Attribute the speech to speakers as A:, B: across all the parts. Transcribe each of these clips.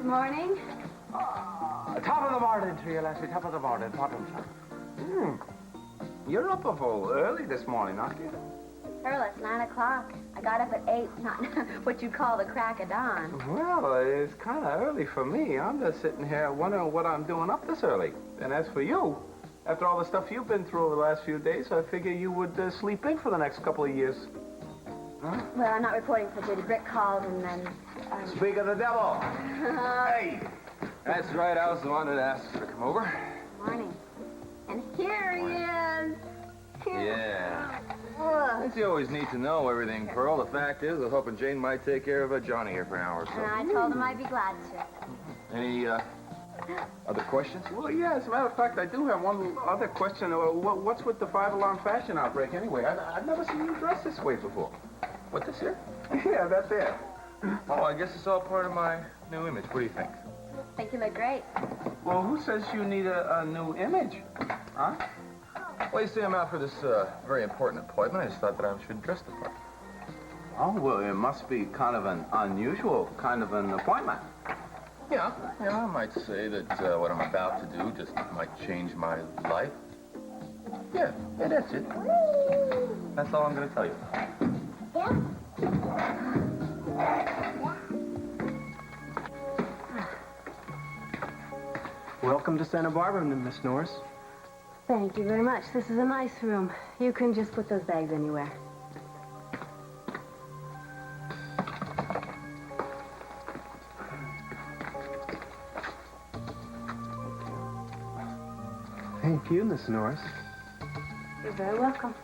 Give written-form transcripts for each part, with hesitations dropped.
A: morning.
B: Top of the morning to you, Lassie. Top of the morning. Bottom shot. You're up a whole early this morning, aren't you?
A: Earl, it's 9 o'clock. I got up at 8, not what you call the crack of dawn.
B: Well, it's kind of early for me. I'm just sitting here wondering what I'm doing up this early. And as for you, after all the stuff you've been through over the last few days, I figure you would sleep in for the next couple of years. Huh?
A: Well, I'm not reporting for duty. Brick called and then...
B: Speak of the devil. Hey!
C: That's right. I was the one that asked her to come over.
A: Morning. And here he is.
C: Yeah. Guess you always need to know everything, Pearl. The fact is, I was hoping Jane might take care of Johnny here for an hour or so.
A: And I told him I'd be glad to.
C: Any, other questions?
B: Well, yeah, as a matter of fact, I do have one other question. What's with the 5-alarm fashion outbreak anyway? I've never seen you dressed this way before.
C: What, this here?
B: Yeah, that's it.
C: Oh, I guess it's all part of my new image. What do you think?
A: I think you look great.
B: Well, who says you need a new image? Huh?
C: Well, you see, I'm out for this very important appointment. I just thought that I should dress the part.
B: Oh, well, it must be kind of an unusual kind of an appointment.
C: Yeah, I might say that what I'm about to do just might change my life. Yeah, that's it. That's all I'm going to tell you.
D: Welcome to Santa Barbara, Miss Norris.
A: Thank you very much. This is a nice room. You can just put those bags anywhere.
D: Thank you, Miss Norris.
A: You're very welcome.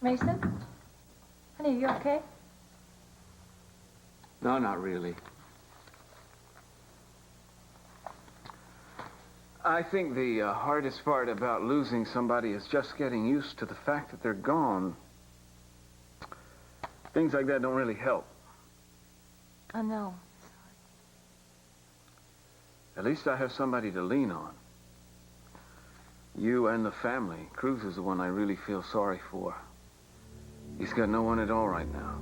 E: Mason? Honey, are you okay?
B: No, not really. I think the hardest part about losing somebody is just getting used to the fact that they're gone. Things like that don't really help.
E: I know.
B: At least I have somebody to lean on. You and the family. Cruz is the one I really feel sorry for. He's got no one at all right now.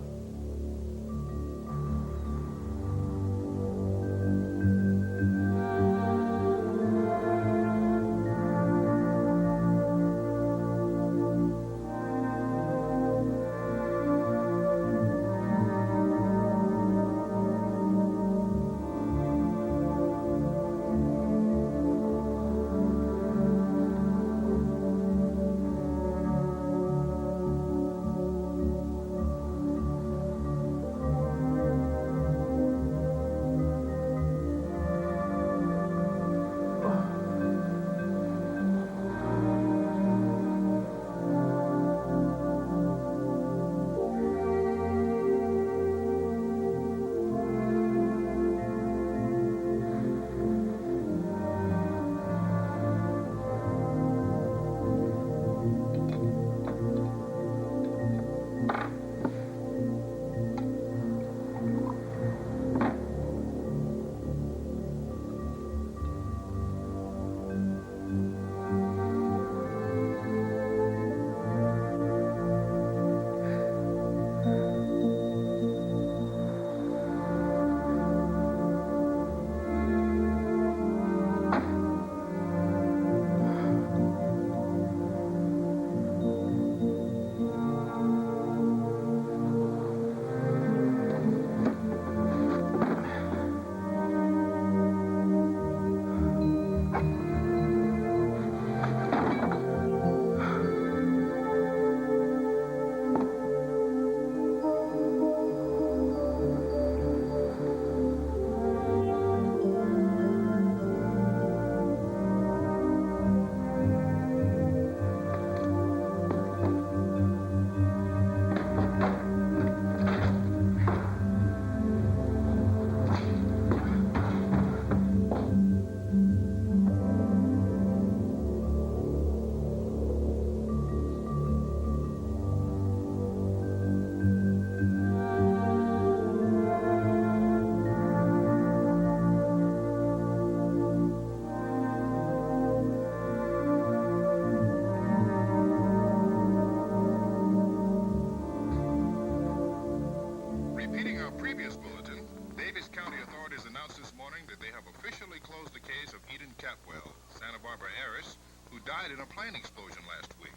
F: morning that they have officially closed the case of Eden Capwell, Santa Barbara heiress, who died in a plane explosion last week.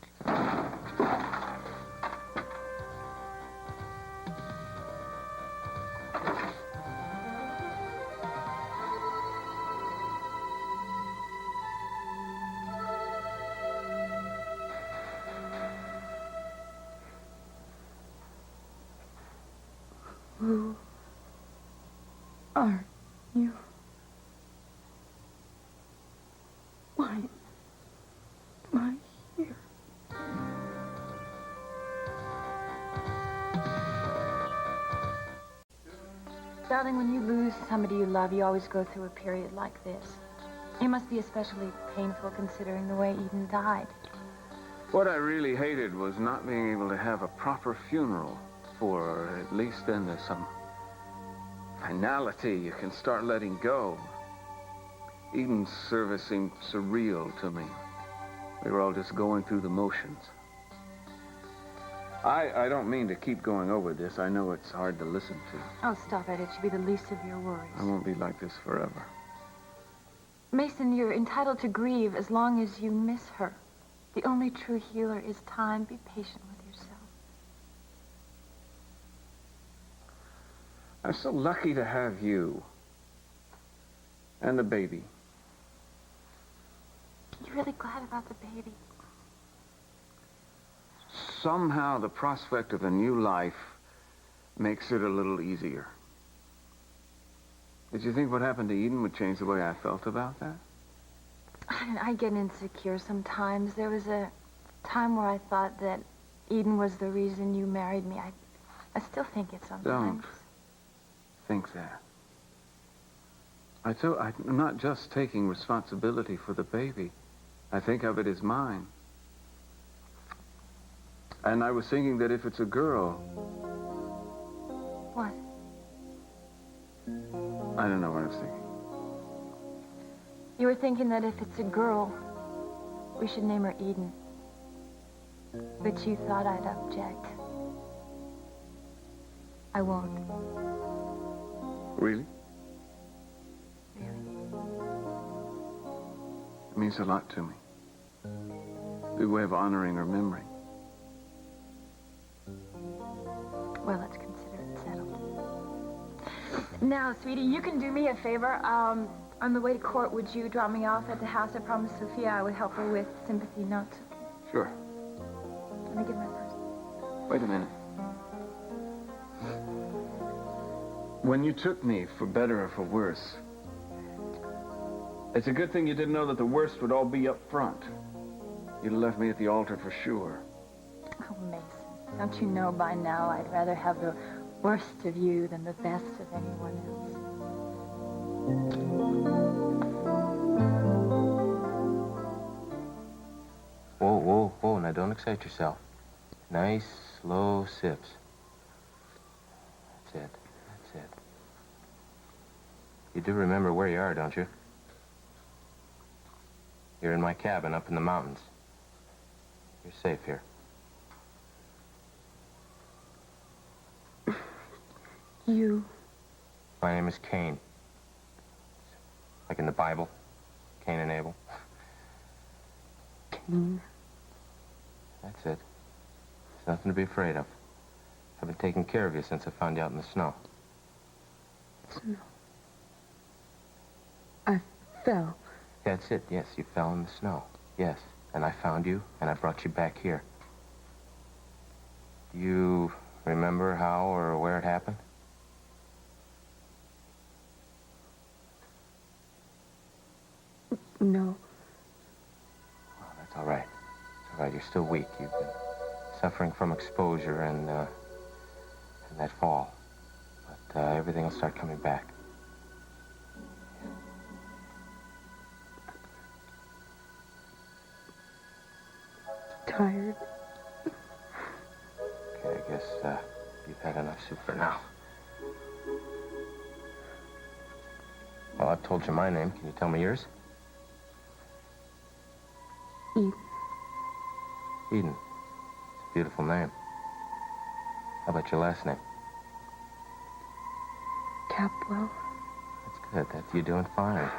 E: Who are you? Why am I here? Darling, when you lose somebody you love, you always go through a period like this. It must be especially painful considering the way Eden died.
B: What I really hated was not being able to have a proper funeral for her. At least then there's some finality. You can start letting go. Eden's service seemed surreal to me. We were all just going through the motions. I don't mean to keep going over this. I know it's hard to listen to.
E: Oh, stop it. It should be the least of your worries.
B: I won't be like this forever.
E: Mason, you're entitled to grieve as long as you miss her. The only true healer is time. Be patient with yourself.
B: I'm so lucky to have you. And the baby.
E: You really glad about the baby?
B: Somehow the prospect of a new life makes it a little easier. Did you think what happened to Eden would change the way I felt about that?
E: I get insecure sometimes. There was a time where I thought that Eden was the reason you married me. I still think it sometimes.
B: Don't think that. I'm not just taking responsibility for the baby. I think of it as mine. And I was thinking that if it's a girl...
E: What?
B: I don't know what I was thinking.
E: You were thinking that if it's a girl, we should name her Eden. But you thought I'd object. I won't.
B: Really?
E: Really.
B: It means a lot to me. The way of honoring her memory.
E: Well, let's consider it settled. Now, sweetie, you can do me a favor. On the way to court, would you drop me off at the house? I promised Sophia I would help her with sympathy notes.
B: Sure.
E: Let me get my purse.
B: Wait a minute. When you took me, for better or for worse, it's a good thing you didn't know that the worst would all be up front. You'd have left me at the altar for sure.
E: Oh, Mason, don't you know by now I'd rather have the worst of you than the best of anyone else?
C: Whoa, whoa, whoa. Now, don't excite yourself. Nice, slow sips. That's it. That's it. You do remember where you are, don't you? You're in my cabin up in the mountains. You're safe here.
E: You.
C: My name is Cain. Like in the Bible. Cain and Abel.
E: Cain.
C: That's it. There's nothing to be afraid of. I've been taking care of you since I found you out in the snow.
E: Snow. I fell.
C: That's it, yes, you fell in the snow. Yes, and I found you, and I brought you back here. Do you remember how or where it happened?
E: No.
C: Oh, that's all right. It's all right, you're still weak. You've been suffering from exposure and that fall. But everything will start coming back.
E: Tired.
C: Okay, I guess you've had enough soup for now. Well, I've told you my name. Can you tell me yours?
E: Eden.
C: Eden. It's a beautiful name. How about your last name?
E: Capwell.
C: That's That you're doing fine.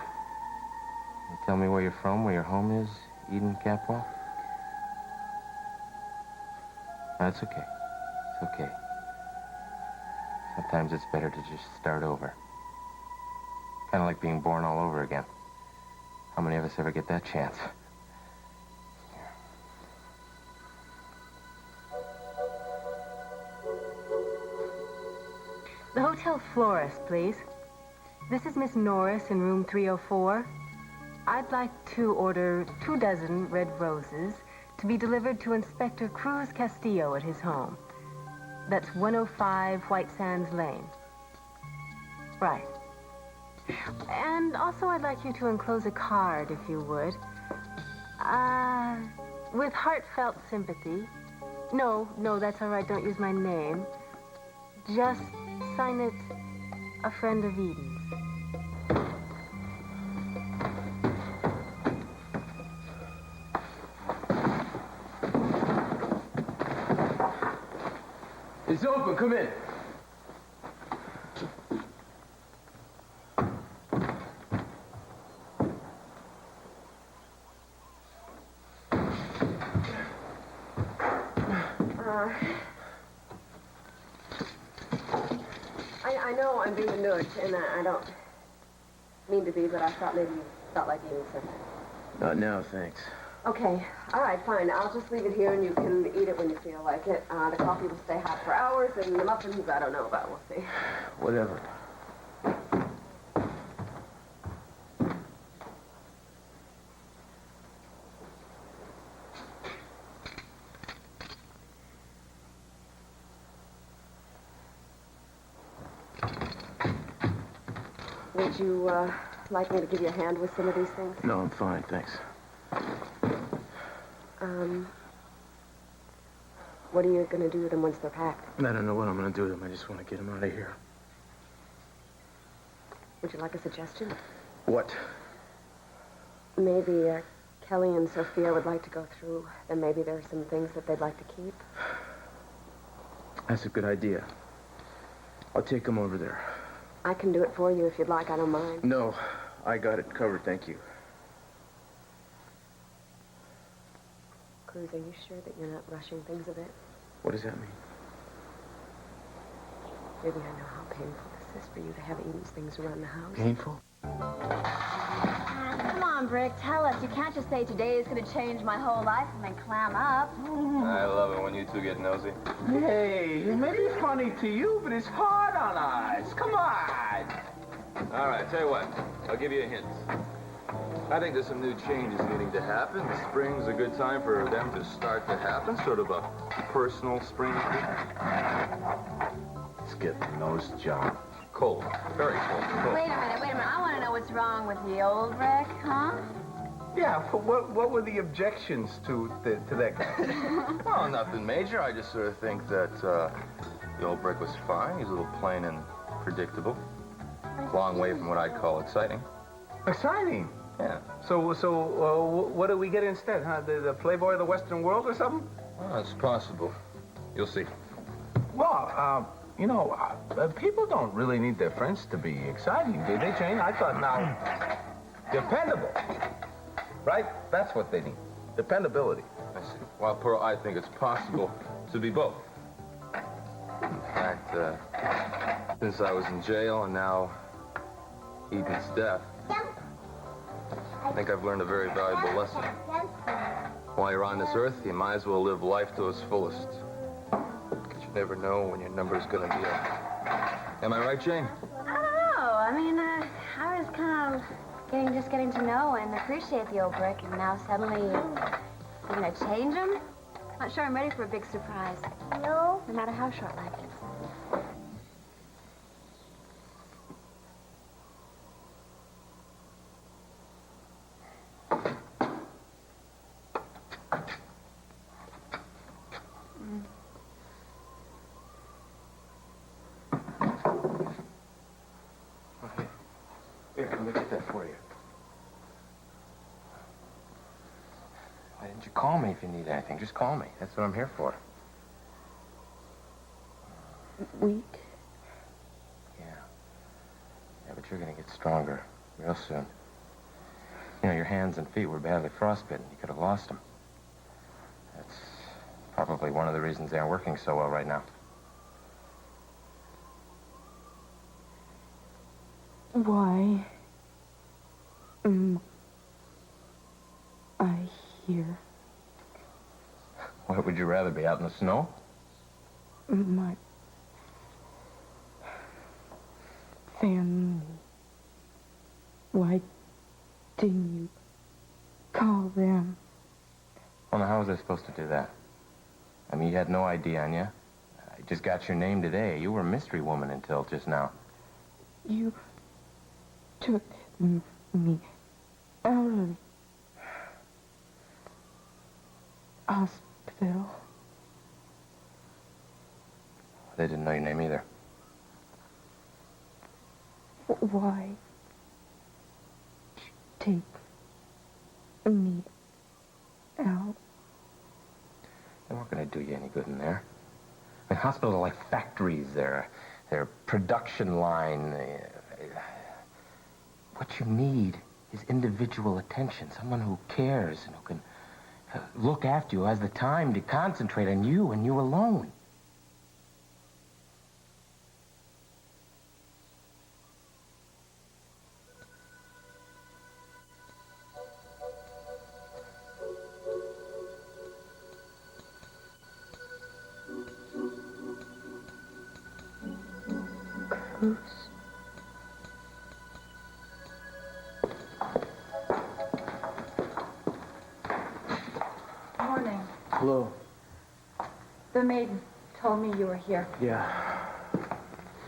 C: You tell me where you're from, where your home is, Eden Capwell? That's okay. It's okay. Sometimes it's better to just start over. Kind of like being born all over again. How many of us ever get that chance?
G: The hotel florist, please. This is Miss Norris in room 304. I'd like to order 2 dozen red roses to be delivered to Inspector Cruz Castillo at his home. That's 105 White Sands Lane. Right. And also I'd like you to enclose a card, if you would. With heartfelt sympathy. No, that's all right. Don't use my name. Just sign it, a friend of Eden's.
C: It's open. Come in.
G: I know I'm being a nudge, and I don't mean to be, but I thought maybe you felt like eating something.
C: Not now, thanks.
G: Okay, all right, fine. I'll just leave it here, and you can eat it when you feel like it. The coffee will stay hot for hours, and the muffins, I don't know about. We'll see.
C: Whatever.
G: Would you like me to give you a hand with some of these things?
C: No, I'm fine, thanks.
G: What are you going to do with them once they're packed?
C: I don't know what I'm going to do with them. I just want to get them out of here.
G: Would you like a suggestion?
C: What?
G: Maybe Kelly and Sophia would like to go through, and maybe there are some things that they'd like to keep.
C: That's a good idea. I'll take them over there.
G: I can do it for you if you'd like. I don't mind.
C: No, I got it covered, thank you.
G: Cruz, are you sure that you're not rushing things a bit?
C: What does that mean?
G: Maybe I know how painful this is for you to have Eden's things around the house.
C: Painful?
A: Come on, Brick, tell us. You can't just say today is going to change my whole life and then clam up.
C: I love it when you two get nosy.
B: Hey, it may be funny to you, but it's hard on us. Come on.
H: All right, tell you what. I'll give you a hint. I think there's some new changes needing to happen. Spring's a good time for them to start to happen. Sort of a personal spring.
B: Let's get the nose job.
H: Cold. Very cold.
A: Wait a minute. I want to know what's wrong with the old Brick, huh?
B: Yeah, what were the objections to that guy?
H: Well, nothing major. I just sort of think that the old Brick was fine. He's a little plain and predictable. Long way from what I'd call exciting.
B: Exciting.
H: Yeah.
B: So what do we get instead, huh? The Playboy of the Western world or something?
H: Well, it's possible. You'll see.
B: Well, people don't really need their friends to be exciting, do they, Jane? I thought now, dependable. Right? That's what they need. Dependability.
H: I see. Well, Pearl, I think it's possible to be both. In fact, since I was in jail and now Eden's death, I think I've learned a very valuable lesson. While you're on this earth, you might as well live life to its fullest. Because you never know when your number's going to be up. Am I right, Jane?
A: I don't know. I mean, I was kind of getting to know and appreciate the old Brick, and now suddenly you're going to change him? Not sure I'm ready for a big surprise. No matter how short life is.
C: Here, let me get that for you. Why didn't you call me if you need anything? Just call me. That's what I'm here for.
G: Weak?
C: Yeah. Yeah, but you're going to get stronger real soon. You know, your hands and feet were badly frostbitten. You could have lost them. That's probably one of the reasons they aren't working so well right now.
I: Why am I here?
C: What, would you rather be out in the snow?
I: My family. Why didn't you call them?
C: Well, now, how was I supposed to do that? I mean, you had no ID on you. I just got your name today. You were a mystery woman until just now.
I: You took me out of hospital.
C: They didn't know your name either.
I: Why take me out?
C: They weren't going to do you any good in there. I mean, hospitals are like factories. They're production line. What you need is individual attention. Someone who cares and who can look after you, who has the time to concentrate on you and you alone.
I: Cruz.
E: Morning.
D: Hello.
E: The maid told me you were here.
D: Yeah.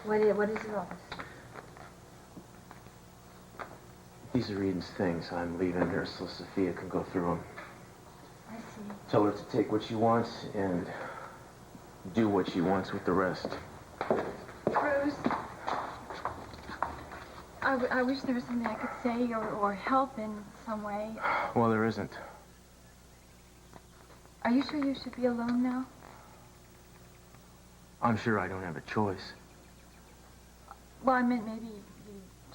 E: What is your office?
D: These are Eden's things. I'm leaving her so Sophia can go through them.
E: I see.
D: Tell her to take what she wants and do what she wants with the rest.
E: Cruz, I wish there was something I could say or help in some way.
D: Well, there isn't.
E: Are you sure you should be alone now?
D: I'm sure I don't have a choice.
E: Well, I meant maybe you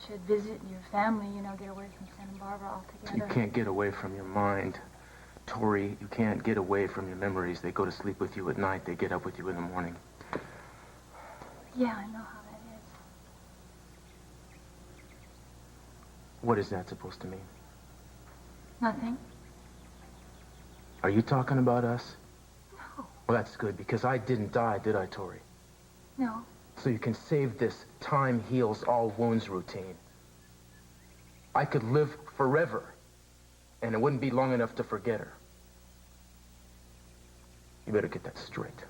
E: should visit your family, you know, get away from Santa Barbara altogether.
D: You can't get away from your mind. Tori, you can't get away from your memories. They go to sleep with you at night. They get up with you in the morning.
E: Yeah, I know how that is.
D: What is that supposed to mean?
E: Nothing.
D: Are you talking about us?
E: No.
D: Well, that's good, because I didn't die, did I, Tori?
E: No.
D: So you can save this time heals all wounds routine. I could live forever, and it wouldn't be long enough to forget her. You better get that straight.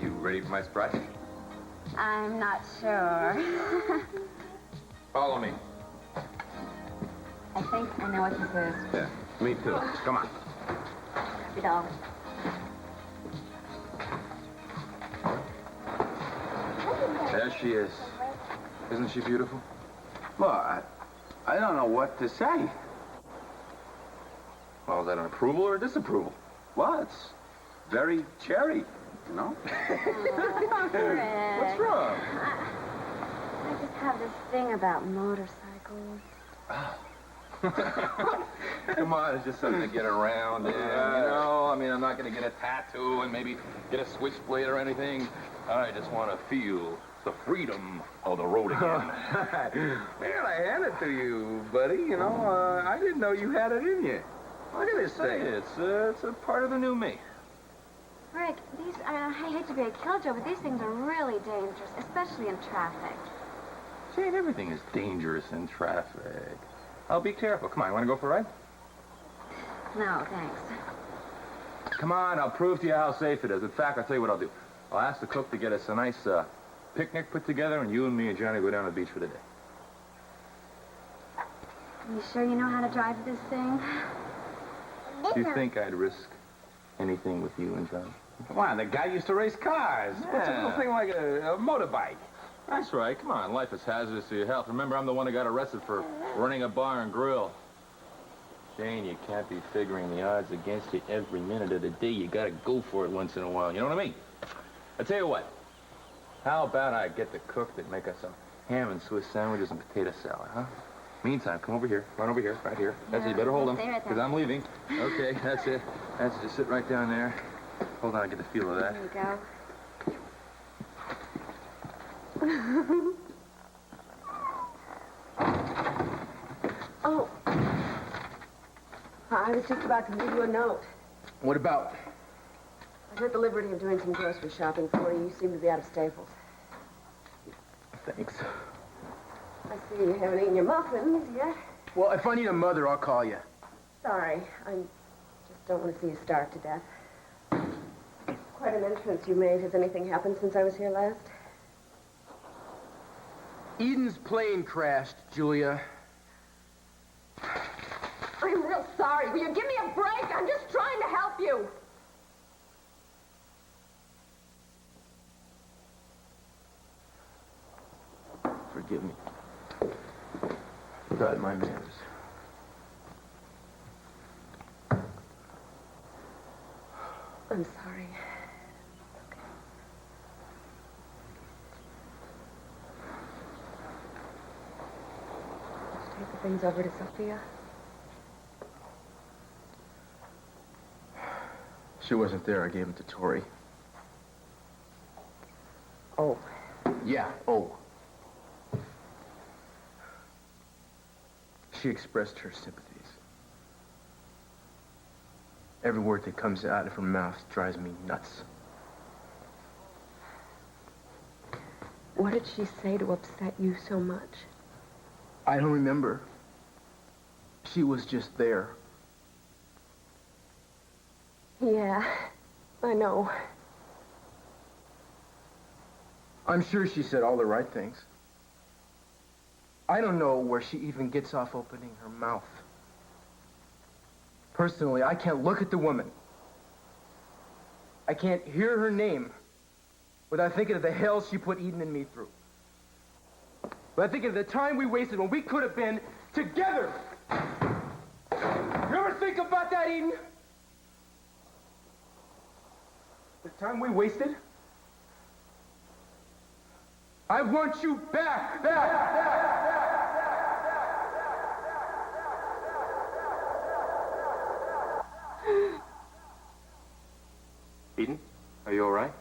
H: You ready for my surprise?
A: I'm not sure.
H: Follow me.
A: I think I know what this is.
B: Yeah, me too. Come on.
A: You know.
H: There she is. Isn't she beautiful?
B: Well, I don't know what to say.
H: Well, is that an approval or a disapproval?
B: Well, it's very cherry, you know?
H: What's wrong?
A: I just have this thing about motorcycles.
H: Come on, it's just something to get around in, you know? I mean, I'm not going to get a tattoo and maybe get a switchblade or anything. I just want to feel the freedom of the road again.
B: Man, I hand it to you, buddy. You know, I didn't know you had it in you. Look at this thing.
H: It's a part of the new me.
A: Rick, I hate to be a killjoy, but these things are really dangerous, especially in traffic.
H: Jane, everything is dangerous in traffic. I'll be careful. Come on, you want to go for a ride?
A: No, thanks.
H: Come on, I'll prove to you how safe it is. In fact, I'll tell you what I'll do. I'll ask the cook to get us a nice picnic put together, and you and me and Johnny go down to the beach for the day.
A: You sure you know how to drive this thing?
H: Do you think I'd risk anything with you and Johnny?
B: Come on, the guy used to race cars. What's a little thing like a motorbike?
H: That's right. Come on, life is hazardous to your health. Remember, I'm the one who got arrested for running a bar and grill.
C: Jane, you can't be figuring the odds against you every minute of the day. You gotta go for it once in a while, you know what I mean? I tell you what, how about I get the cook that make us some ham and Swiss sandwiches and potato salad, huh? Meantime, come over here, run over here, right here. That's it, you better hold them, because I'm leaving. Okay, that's it. That's it, just sit right down there. Hold on, I get the feel of that.
A: There you go.
J: Oh. I was just about to leave you a note.
D: What about?
J: I took the liberty of doing some grocery shopping for you. You seem to be out of staples.
D: Thanks.
J: I see you haven't eaten your muffins yet.
D: Well, if I need a mother, I'll call you.
J: Sorry. I just don't want to see you starve to death. Quite an entrance you made. Has anything happened since I was here last?
D: Eden's plane crashed, Julia.
J: I'm real sorry. Will you give me a break? I'm just trying to help you.
D: Forgive me. Forgot my manners.
J: I'm sorry. Okay. Did you take the things over to Sophia?
D: She wasn't there. I gave them to Tori.
J: Oh.
D: Yeah, oh. She expressed her sympathies. Every word that comes out of her mouth drives me nuts.
J: What did she say to upset you so much?
D: I don't remember. She was just there.
J: Yeah, I know.
D: I'm sure she said all the right things. I don't know where she even gets off opening her mouth. Personally, I can't look at the woman. I can't hear her name without thinking of the hell she put Eden and me through. Without thinking of the time we wasted when we could have been together. You ever think about that, Eden? The time we wasted? I want you back.
C: Eden, are you all right?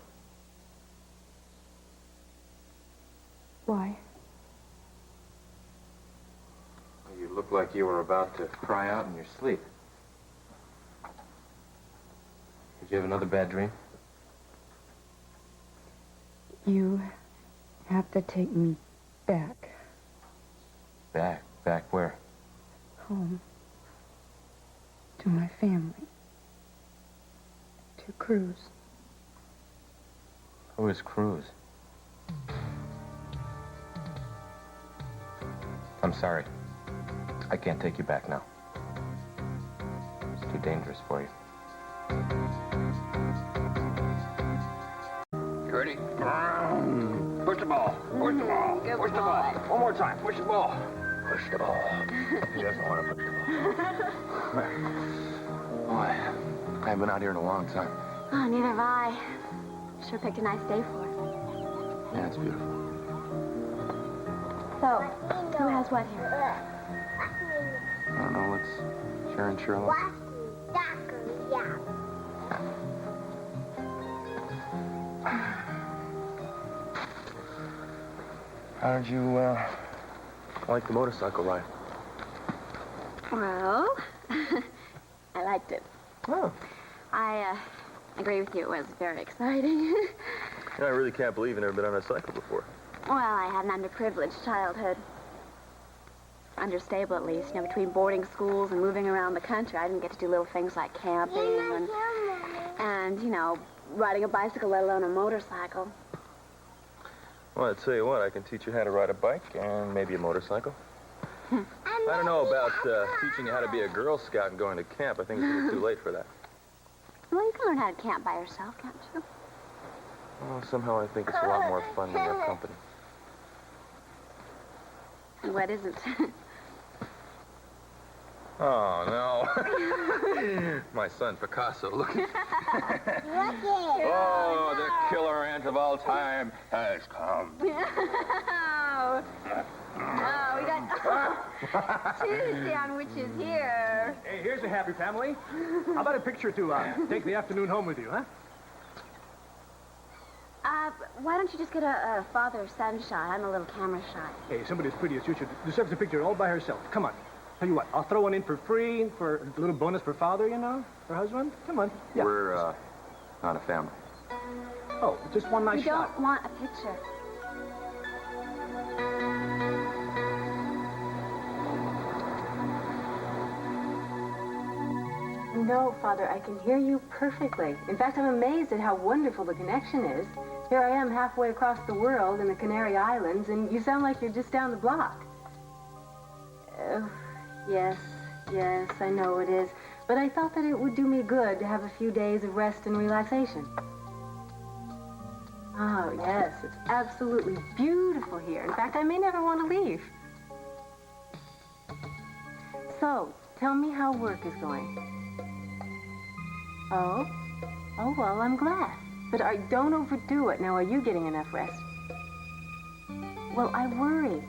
I: Why?
C: You look like you were about to cry out in your sleep. Did you have another bad dream?
I: You have to take me back.
C: Back? Back where?
I: Home. To my family. To Cruz.
C: Who is Cruz? I'm sorry. I can't take you back now. It's too dangerous for you.
K: You ready? Push the ball. Push the ball.
A: Good
K: Push the
A: boy.
K: ball. One more time. Push the ball. Push the ball.
C: He doesn't want to push the ball. Boy, I haven't been out here in a long time.
A: Oh, neither have I. Sure picked a nice day for it.
C: Yeah, it's beautiful.
A: So, who has what here?
C: I don't know, let's Sharon Sherlock. How did you, like the motorcycle ride?
A: Well, I liked it.
C: Oh.
A: I agree with you. It was very exciting.
C: I really can't believe you've never been on a cycle before.
A: Well, I had an underprivileged childhood. Understable, at least. You know, between boarding schools and moving around the country, I didn't get to do little things like camping and you know, riding a bicycle, let alone a motorcycle.
C: Well, I tell you what, I can teach you how to ride a bike and maybe a motorcycle. I don't know about teaching you how to be a Girl Scout and going to camp. I think it's a little too late for that.
A: Well, you can learn how to camp by yourself, can't you?
C: Well, somehow I think it's a lot more fun when you're company.
A: What isn't?
H: Oh, no. My son Picasso, look at...
A: Look it.
H: Oh, the killer ant of all time has come.
A: Oh, we got two sandwiches here.
D: Hey, here's a happy family. How about a picture to take the afternoon home with you, huh?
A: Why don't you just get a father-son shot? I'm a little camera shy.
D: Hey, somebody as pretty as you should deserves a picture all by herself. Come on. Tell you what, I'll throw one in for free, for a little bonus for father, you know, for husband. Come on. Yeah.
H: We're, not a family.
D: Oh, just one nice
A: We
D: shot.
A: don't want a picture.
G: No, Father, I can hear you perfectly. In fact, I'm amazed at how wonderful the connection is. Here I am halfway across the world in the Canary Islands, and you sound like you're just down the block. Yes, I know it is. But I thought that it would do me good to have a few days of rest and relaxation. Oh, yes, it's absolutely beautiful here. In fact, I may never want to leave. So, tell me how work is going. Oh, well, I'm glad. But don't overdo it. Now, are you getting enough rest? Well, I worry.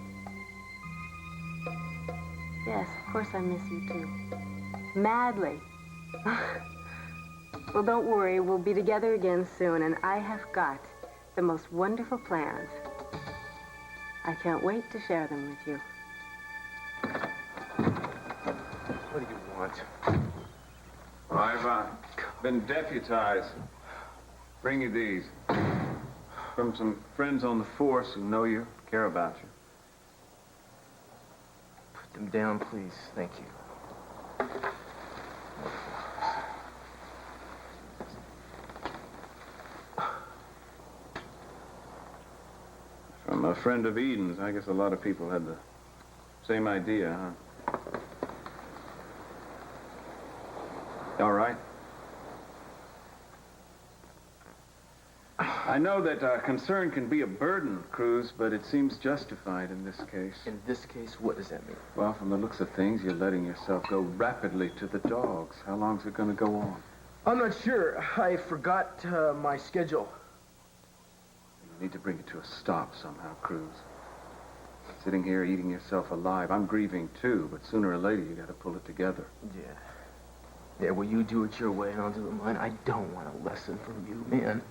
G: Yes, of course I miss you, too. Madly. Well, don't worry. We'll be together again soon, and I have got the most wonderful plans. I can't wait to share them with you.
D: What do you want?
B: I've been deputized. Bring you these. From some friends on the force who know you, care about you.
D: Put them down, please. Thank you.
B: From a friend of Eden's. I guess a lot of people had the same idea, huh? All right. I know that concern can be a burden, Cruz, but it seems justified in this case.
D: In this case, what does that mean?
B: Well, from the looks of things, you're letting yourself go rapidly to the dogs. How long's it going to go on?
D: I'm not sure. I forgot my schedule.
B: You need to bring it to a stop somehow, Cruz. Sitting here eating yourself alive. I'm grieving too, but sooner or later you got to pull it together.
D: Yeah, well, you do it your way and I'll do it mine. I don't want a lesson from you, man.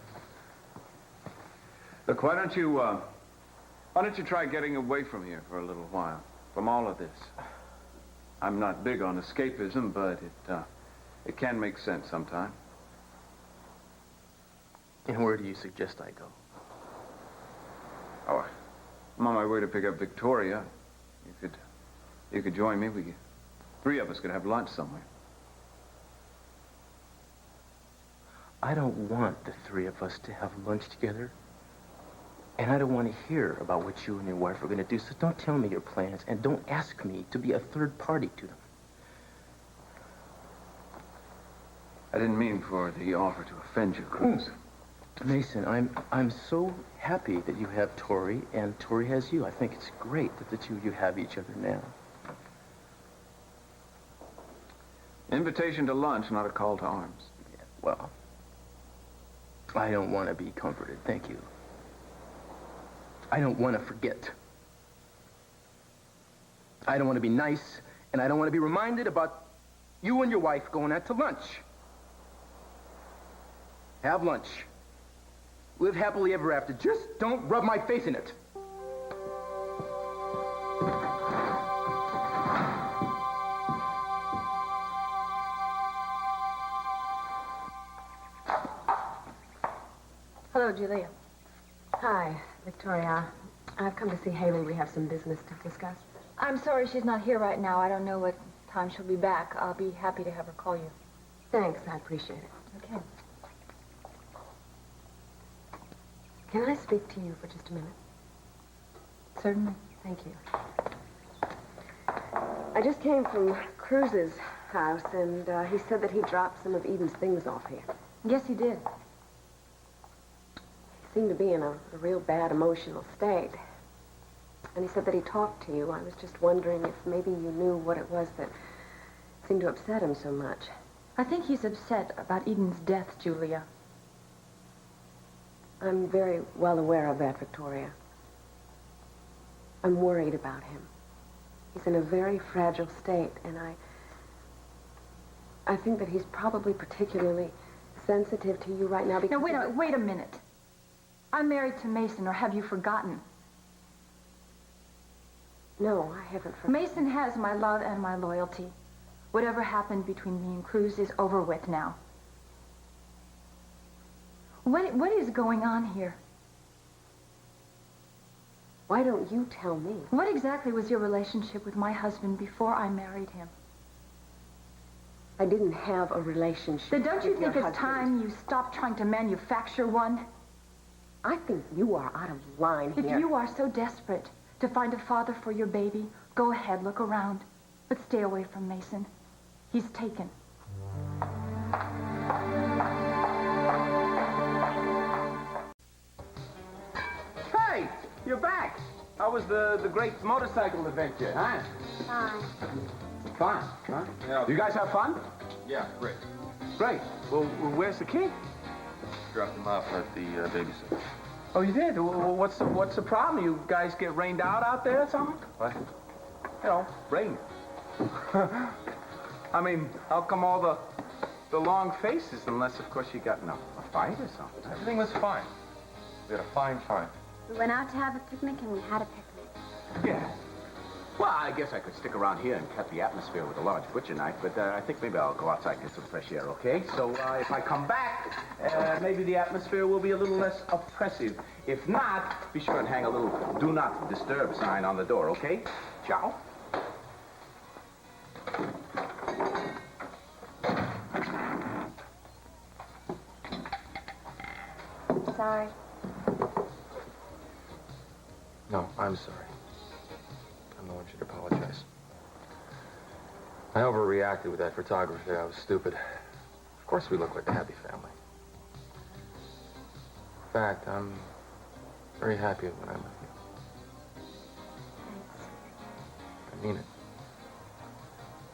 B: Look, why don't you try getting away from here for a little while? From all of this. I'm not big on escapism, but it can make sense sometime.
D: And where do you suggest I go?
B: Oh, I'm on my way to pick up Victoria. You could join me. Three of us could have lunch somewhere.
D: I don't want the three of us to have lunch together. And I don't want to hear about what you and your wife are going to do, so don't tell me your plans, and don't ask me to be a third party to them.
B: I didn't mean for the offer to offend you, Cruz.
D: Mason, I'm so happy that you have Tori, and Tori has you. I think it's great that the two of you have each other now.
B: Invitation to lunch, not a call to arms.
D: Yeah, well, I don't want to be comforted, thank you. I don't want to forget. I don't want to be nice, and I don't want to be reminded about you and your wife going out to lunch. Have lunch. Live happily ever after. Just don't rub my face in it.
J: Hello, Julia. Hi, Victoria. I've come to see Haley. We have some business to discuss.
E: I'm sorry she's not here right now. I don't know what time she'll be back. I'll be happy to have her call you.
J: Thanks, I appreciate it.
E: Okay.
J: Can I speak to you for just a minute?
E: Certainly.
J: Thank you. I just came from Cruz's house, and he said that he dropped some of Eden's things off here.
E: Yes, he did.
J: He seemed to be in a real bad emotional state. And he said that he talked to you. I was just wondering if maybe you knew what it was that seemed to upset him so much.
E: I think he's upset about Eden's death, Julia.
J: I'm very well aware of that, Victoria. I'm worried about him. He's in a very fragile state, and I think that he's probably particularly sensitive to you right now because...
E: Now, wait a minute. I'm married to Mason, or have you forgotten?
J: No, I haven't forgotten.
E: Mason has my love and my loyalty. Whatever happened between me and Cruz is over with now. What is going on here?
J: Why don't you tell me?
E: What exactly was your relationship with my husband before I married him?
J: I didn't have a relationship with your husband.
E: Then don't you think it's time you stopped trying to manufacture one?
J: I think you are out of line here.
E: If you are so desperate to find a father for your baby, go ahead, look around. But stay away from Mason. He's taken.
B: Hey, you're back. How was the great motorcycle adventure, huh?
A: Fine.
B: Fun, huh? Yeah. You guys have fun?
H: Yeah, great.
B: Great. Well, where's the kid?
H: Dropped him off at the babysitter.
B: Oh, you did? Well, what's the problem? You guys get rained out there or something?
H: What?
B: You know, rain. I mean, how come all the long faces, unless, of course, you got in a fight or something?
H: Everything was fine. We had a fine time.
A: We went out to have a picnic, and we had a picnic.
B: Yeah. Well, I guess I could stick around here and cut the atmosphere with a large butcher knife, but I think maybe I'll go outside and get some fresh air, okay? So if I come back, maybe the atmosphere will be a little less oppressive. If not, be sure and hang a little do not disturb sign on the door, okay? Ciao.
A: Sorry.
H: No, I'm sorry. I don't want you to apologize. I overreacted with that photography. I was stupid. Of course we look like a happy family. In fact, I'm very happy when I'm with you.
A: Thanks.
H: I mean it.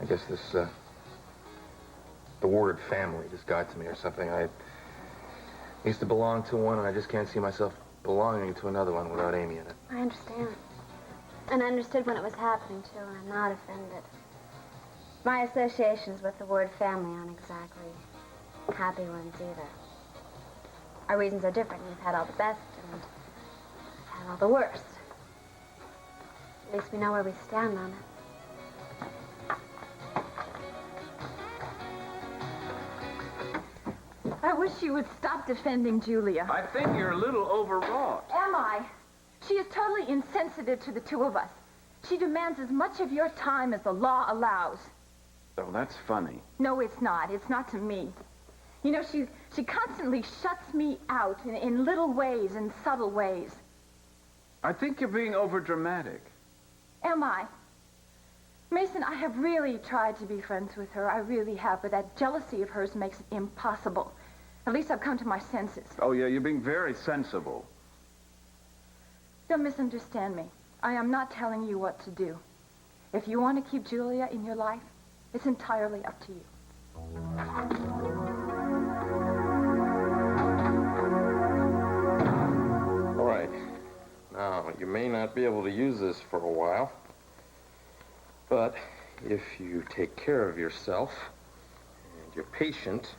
H: I guess the word family just got to me or something. I used to belong to one, and I just can't see myself belonging to another one without Amy in it.
A: I understand. And I understood when it was happening, too, and I'm not offended. My associations with the word family aren't exactly happy ones either. Our reasons are different. We've had all the best, and we've had all the worst. At least we know where we stand on it.
E: I wish you would stop defending Julia.
B: I think you're a little overwrought.
E: Am I? She is totally insensitive to the two of us. She demands as much of your time as the law allows.
B: Oh, that's funny.
E: No, it's not. It's not to me. You know, she constantly shuts me out in little ways, in subtle ways.
B: I think you're being overdramatic.
E: Am I? Mason, I have really tried to be friends with her. I really have, but that jealousy of hers makes it impossible. At least I've come to my senses.
B: Oh, yeah, you're being very sensible.
E: Don't misunderstand me. I am not telling you what to do. If you want to keep Julia in your life, it's entirely up to you.
H: All right. Now, you may not be able to use this for a while, but if you take care of yourself and you're patient,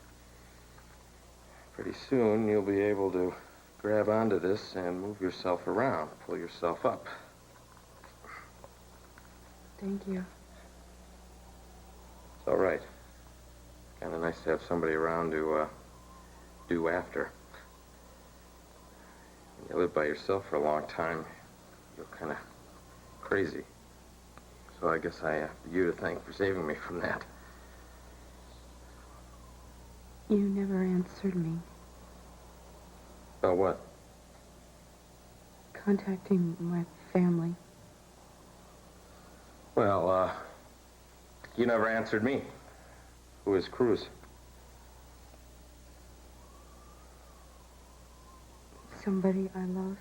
H: pretty soon you'll be able to grab onto this and move yourself around, pull yourself up.
I: Thank you.
H: It's all right. Kind of nice to have somebody around to do after. When you live by yourself for a long time, you're kind of crazy. So I guess I have you to thank for saving me from that.
I: You never answered me.
H: About what?
I: Contacting my family.
H: Well, you never answered me. Who is Cruz?
I: Somebody I love.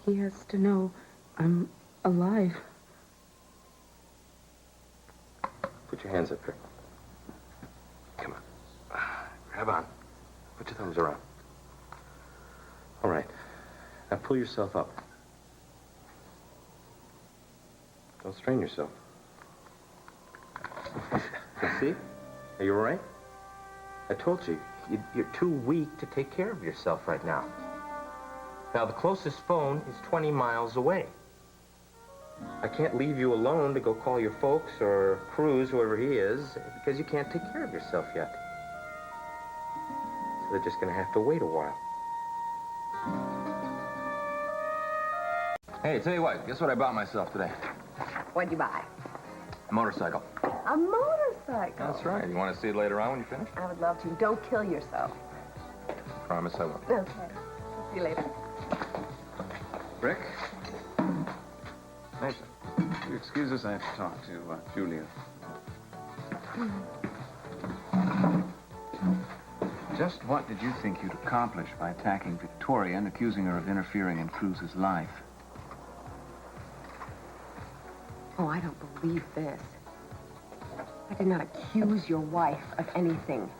I: He has to know I'm alive.
H: Put your hands up here. Come on. Grab on. Put your thumbs around. All right. Now pull yourself up. Don't strain yourself. See? Are you all right? I told you, you're too weak to take care of yourself right now. Now, the closest phone is 20 miles away. I can't leave you alone to go call your folks or Cruz, whoever he is, because you can't take care of yourself yet. So they're just going to have to wait a while. Hey, tell you what, guess what I bought myself today?
J: What'd you buy?
H: A motorcycle.
J: A motorcycle?
H: That's right. You want to see it later on when you finish?
J: I would love to. Don't kill yourself.
H: Promise I won't.
J: Okay. See you later.
B: Rick?
H: Nathan.
B: You excuse us, I have to talk to Julia. Just what did you think you'd accomplish by attacking Victoria and accusing her of interfering in Cruz's life?
J: Oh, I don't believe this. I did not accuse your wife of anything.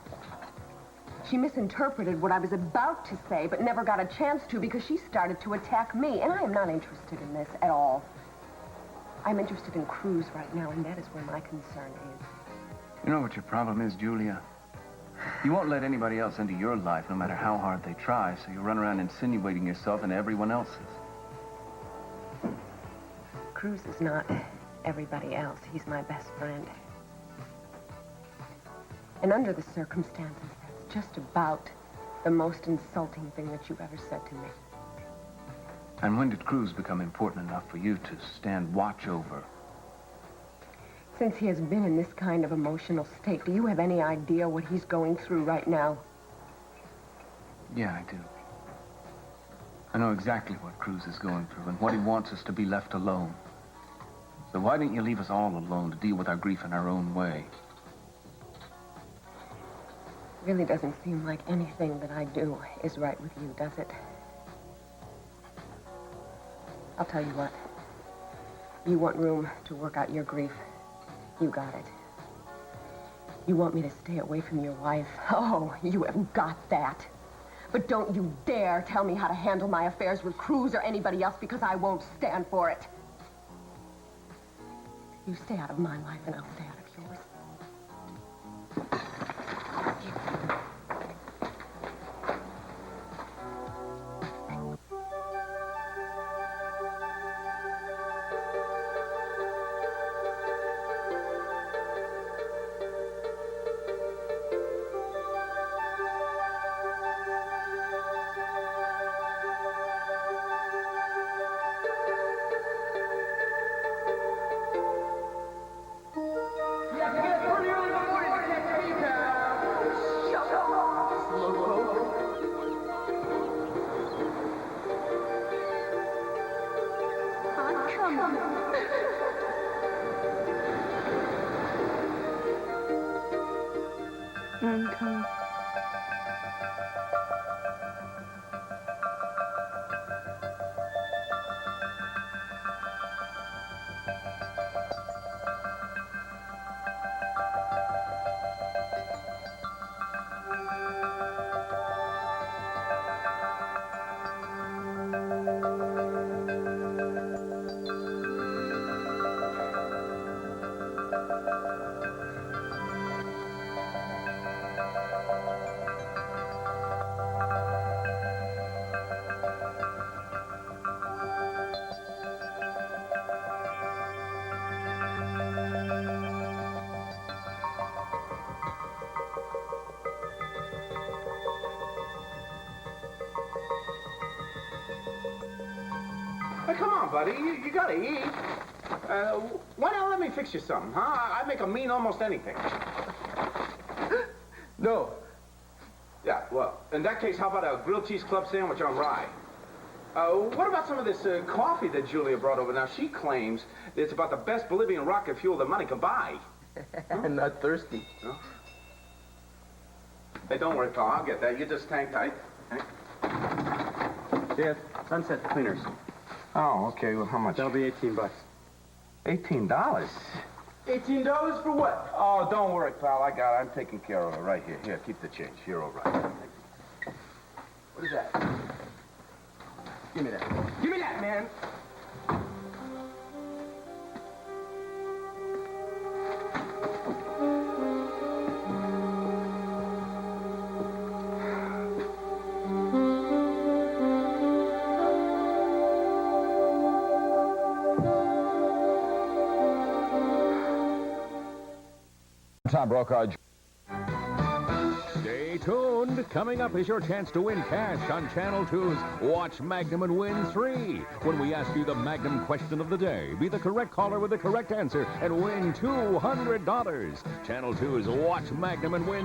J: She misinterpreted what I was about to say, but never got a chance to because she started to attack me, and I am not interested in this at all. I'm interested in Cruz right now, and that is where my concern is.
B: You know what your problem is, Julia? You won't let anybody else into your life, no matter how hard they try, so you run around insinuating yourself into everyone else's.
J: Cruz is not everybody else. He's my best friend. And under the circumstances, that's just about the most insulting thing that you've ever said to me.
B: And when did Cruz become important enough for you to stand watch over?
J: Since he has been in this kind of emotional state, do you have any idea what he's going through right now?
B: Yeah, I do. I know exactly what Cruz is going through and what he wants us to be left alone. So why didn't you leave us all alone to deal with our grief in our own way?
J: It really doesn't seem like anything that I do is right with you, does it? I'll tell you what. You want room to work out your grief. You got it. You want me to stay away from your wife. Oh, you have got that. But don't you dare tell me how to handle my affairs with Cruz or anybody else, because I won't stand for it. You stay out of my life and I'll stay out of yours.
B: Hey, come on, buddy. You gotta eat. Why not let me fix you something, huh? I make a mean almost anything.
D: No.
B: Yeah, well, in that case, how about a grilled cheese club sandwich on rye? What about some of this coffee that Julia brought over? Now, she claims it's about the best Bolivian rocket fuel that money can buy.
D: I'm not thirsty.
B: No? Hey, don't worry, pal. I'll get that. You just hang tight.
L: Jeff, Sunset Cleaners.
B: Oh, okay. Well, how much?
L: That'll be $18.
B: $18?
D: $18 for what?
B: Oh, don't worry, pal. I got it. I'm taking care of it right here. Here, keep the change. You're all right.
D: What is that? Give me that. Give me that, man!
K: Tom Brokaw.
L: Stay tuned. Coming up is your chance to win cash on Channel 2's Watch Magnum and Win 3. When we ask you the Magnum question of the day, be the correct caller with the correct answer and win $200. Channel 2's Watch Magnum and Win